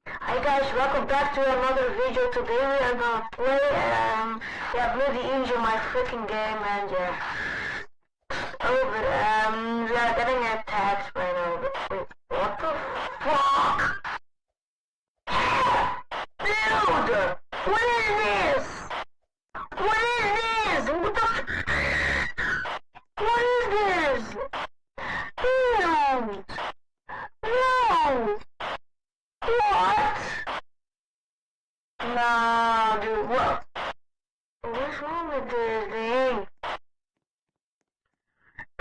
Hi guys, welcome back to another video. Today we are gonna play Bloody Angel, my freaking game, and yeah. Oh, but we are getting attacked right now. Wait, what the fuck? Dude! What is this? What is this? What the what is this? Dude! No! What? Nah, dude, what? What's wrong with this thing?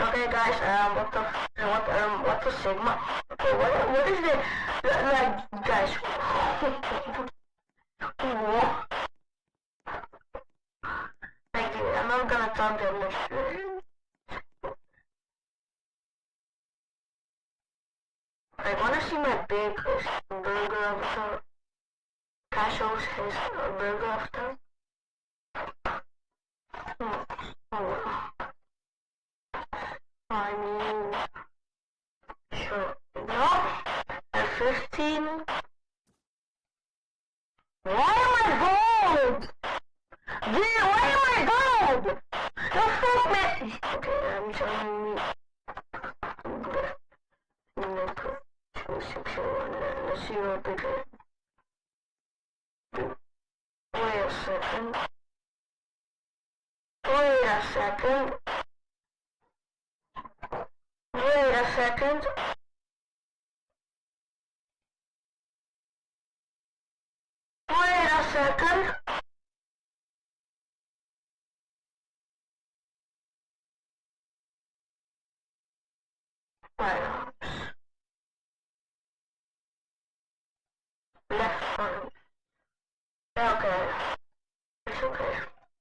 Okay, guys, what the Sigma? Okay, what is it? Like, guys, what? Like, dude, I'm not gonna talk that much. I wanna see my big burger avatar. Casho's his burger avatar. I mean, sure. No, at 15. Why am I gold? Dude, why am I gold? The fuck, man? Okay, I'm telling you. Let's see what we get. Wait a second. Wait a second. Wait a second. Wait a second. Right arms. Left arm. Okay. It's okay.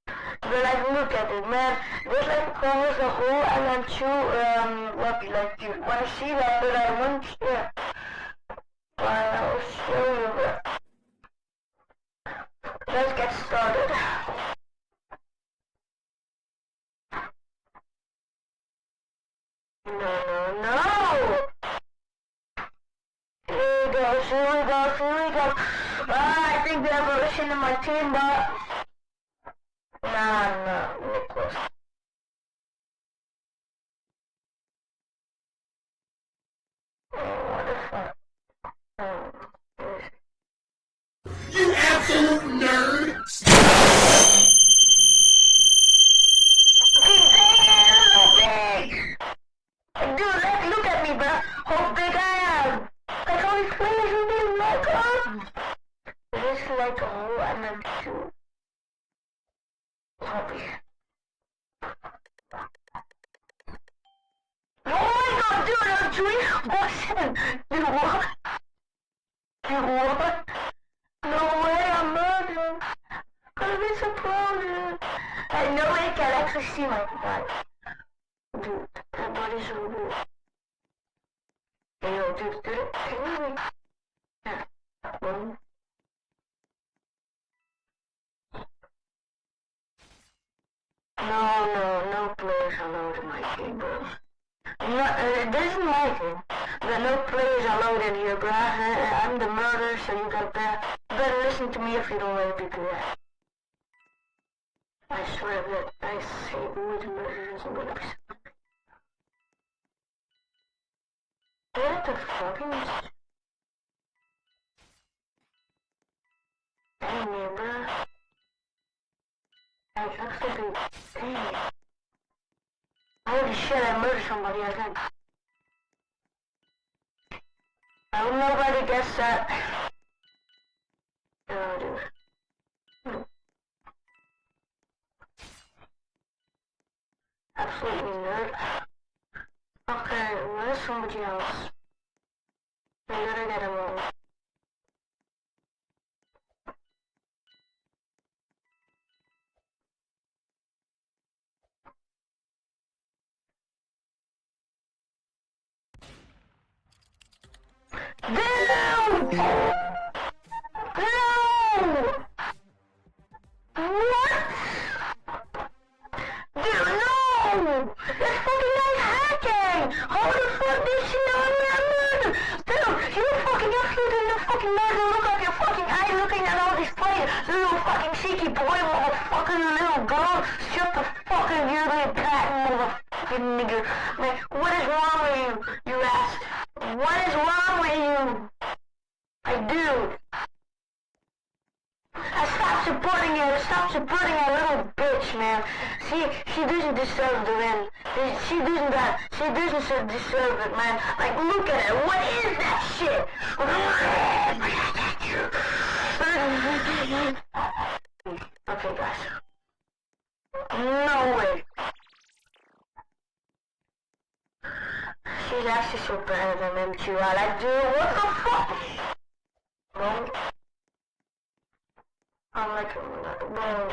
But like, look at it, man. This like covers the whole and then two, what, like, you wanna see that, but I want, yeah. I'll show you, but let's get started. No. Here we go. I think we have a Russian in my team, but nah, Nicholas. What the fuck? You absolute nerd! Okay, damn, so big! Dude, let's look at me, bro. How big I am! Like all these players who do like this is like a whole MM2 hobby. Oh my god, dude, I'm doing Boston! Dude, what? No way, I'm murdering. Gonna be so proud, dude. And no way I can actually see my body. Dude, that body's so good. Hey, yo, dude, can you make... Yeah, boom. No players allowed in my game, bro. This is my game. There are no players allowed in here, bro. I'm the murderer, so you better listen to me if you don't want to be good. I swear that I say who the murderer isn't gonna be something. What the fucking... Dang it, bro. I actually... Dang it. Holy shit, I murdered somebody again. I hope nobody gets that. No, dude. Absolutely nerd. Okay, where's somebody else? I gotta get him all. Dude! No! What? Dude, no! This fucking guy's hacking! How the fuck did she know I'm not murder? Dude, you fucking absolutely no fucking murder, look at boy, motherfucker, you little girl. Shut the fuck up, you little cat, motherfucking nigger. Man, what is wrong with you, you ass? What is wrong with you? I do. Stop supporting her. Stop supporting her little bitch, man. She doesn't deserve the win. She doesn't deserve it, man. Like, look at her. What is that shit? Okay, guys. No way. She's actually so better than M2. I like, dude, what the fuck? No. I'm like, bro,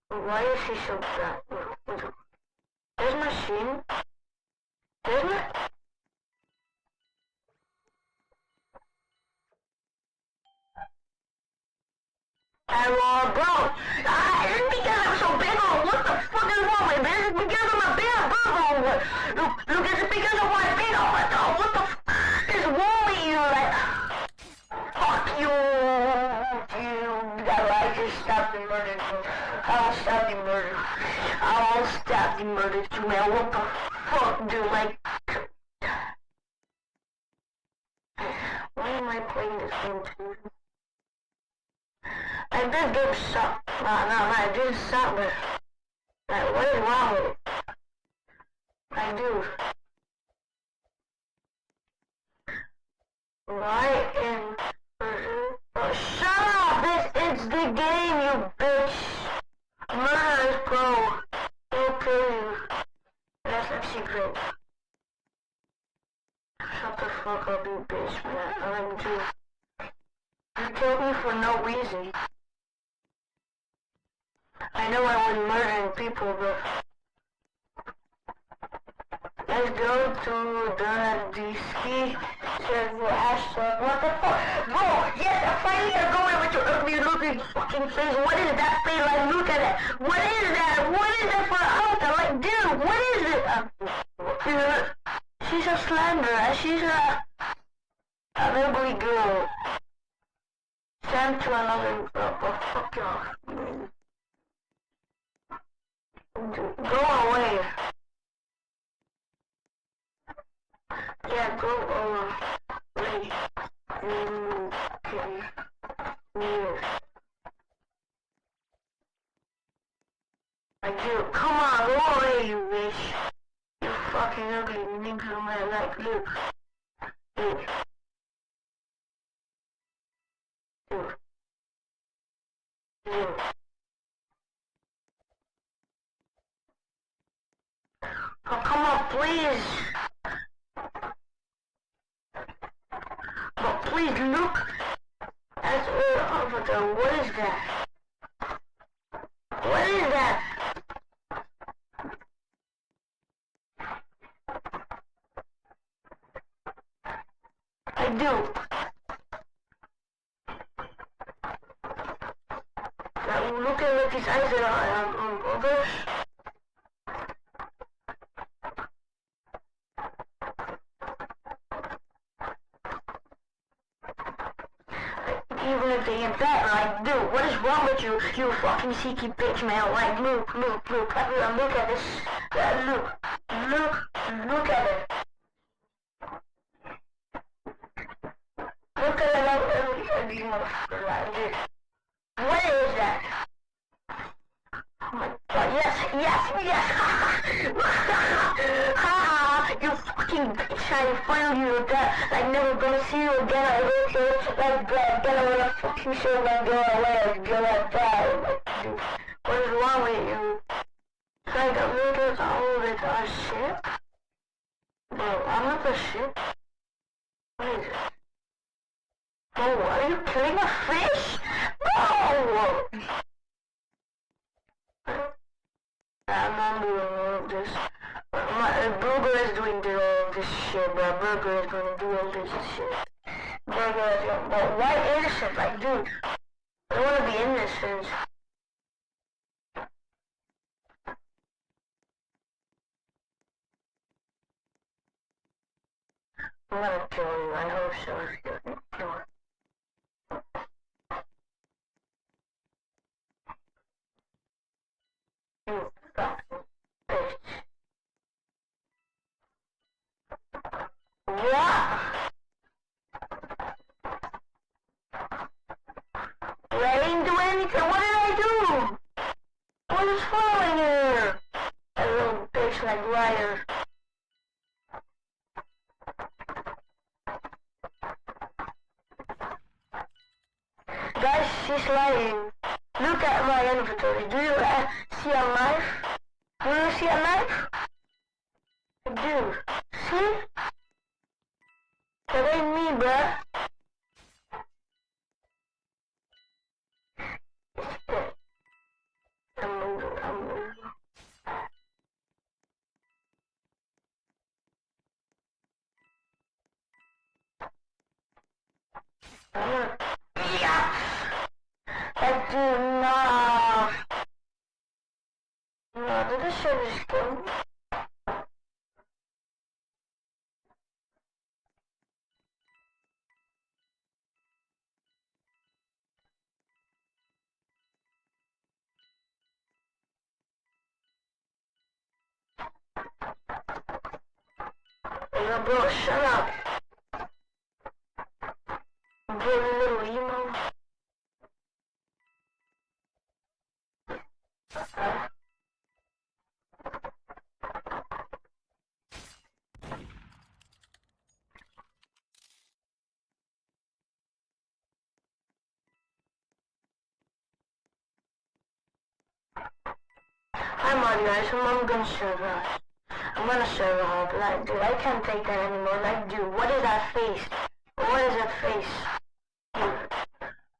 why is she so bad? There's my machine. There's my... Hello, bro. It's because I'm so big on what the fuck is wrong with me? It's because of my big on. Look, it's because of my big on. What the fuck is wrong with you? Like, fuck you. I just stop the murder. I'll stop the murder. I'll stop the murder too, man. What the fuck, dude? Like, why am I playing this game too? Like, this game sucks. Nah, it didn't suck, but... Like, what is wrong with it? Like, dude. Why in... Oh, shut up! It's the game, you bitch! Murder is pro. They'll kill you. That's a secret. Shut the fuck up, you bitch, man. I'm dude. You killed me for no reason. I know I wasn't murdering people, but... Let's go to the DC server hashtag. What the fuck? Bro, yes, I finally got going with your ugly looking fucking face. What is that face? Like, look at it. What is that? What is that for an altar? Like, dude, what is it? She's a slender. She's an ugly girl. Send to another girl. Oh, fuck off. Go away. Yeah, go away. Okay. Weird. Like, dude, come on, go away, you bitch. You fucking ugly nigga, man. Like, look. Dude. Dude. Dude. Oh, come on, please. But please look. That's all over there. What is that? What is that? I do. Now, look at these eyes that are over. Even if they ain't that, like, dude, what is wrong with you, you fucking cheeky bitch, man? Like, look at this, look at it. Look at it, like, you motherfucker, like, dude. What is that? Oh my god, yes, haha, you fucking bitch, I finally you that, like, never gonna see you again, I will say, like, then I'm gonna fucking show my girl away, girl like that, like, dude, what is wrong with you? Like, I'm looking all of it, shit, bro, I'm not the shit, what is it? Oh, are you killing a fish? No! I'm not doing all of this. Burger is doing all this shit, bro. Burger is gonna do all this shit. Burger is gonna... But why innocent? Like, dude, I don't wanna be innocent. I'm gonna kill you. I hope so. Kill her. like wire. Guys, she's lying. Look at my inventory. Do you see a knife? Do you see a knife? Dude, see? That ain't me, bruh. I'm moving. Yes! I do not. No, this shit is good. Yo, bro, shut up. Bro, you little emo. I'm on guys, I'm gonna serve us. I'm gonna serve a hub. Like, dude, I can't take that anymore. Like, dude, what is that face? What is that face? Dude,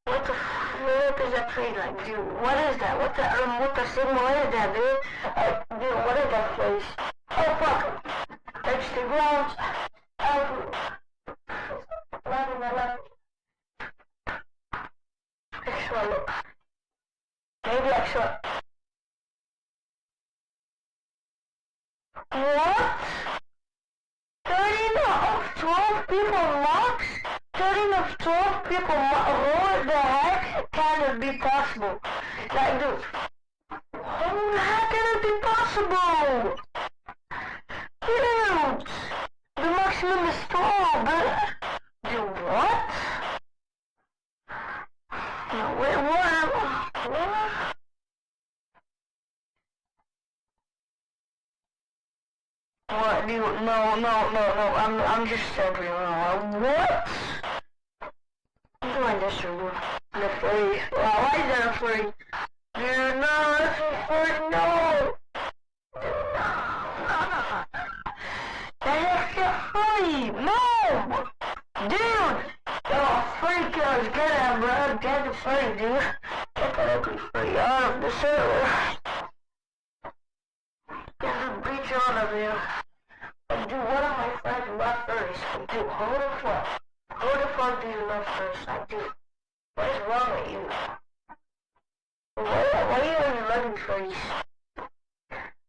what the flip is that face like, dude? What is that? What the signal is that, dude? Dude, what is that face? Oh, fuck. Extra grounds. Excellent. Maybe excellent. What? 13 of 12 people mocks? 13 of 12 people what the heck can it be possible? Like, dude, how can it be possible? Dude, the maximum is 12, but... Dude, what? No, wait, what? What, dude? No, I'm just simply wrong. What? I'm doing this for you. The furry. Why is that a furry? Dude, no, that's a furry, no! That's a furry, no! Dude! Oh, furry killers, get him, bro. Get the furry, dude. Get that ugly furry out of the server. Get the breach out of here. Like, dude, one of my friends left first. Like, dude, hold the fuck. Who the fuck do you love first? Like, dude, what is wrong with you? Why are you even looking for these?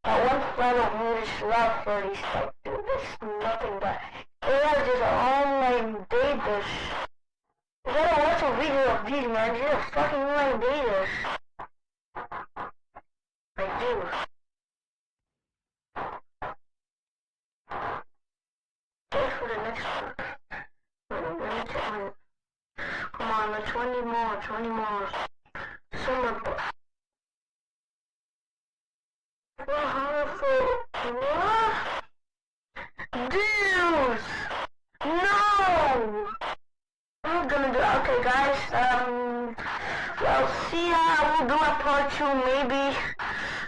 One friend of me just left for these. Like, dude, this is nothing but... It was just an online datus. You gotta watch a video of these, man. These are fucking online datus. Like, dude. Wait for the next one. Let me check my... Come on, 20 more. Summer book. What? Dude! No! I'm gonna do... Okay, guys, well, see ya. We'll do a part 2, maybe.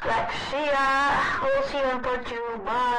Like, see ya. We'll see you in part 2. Bye.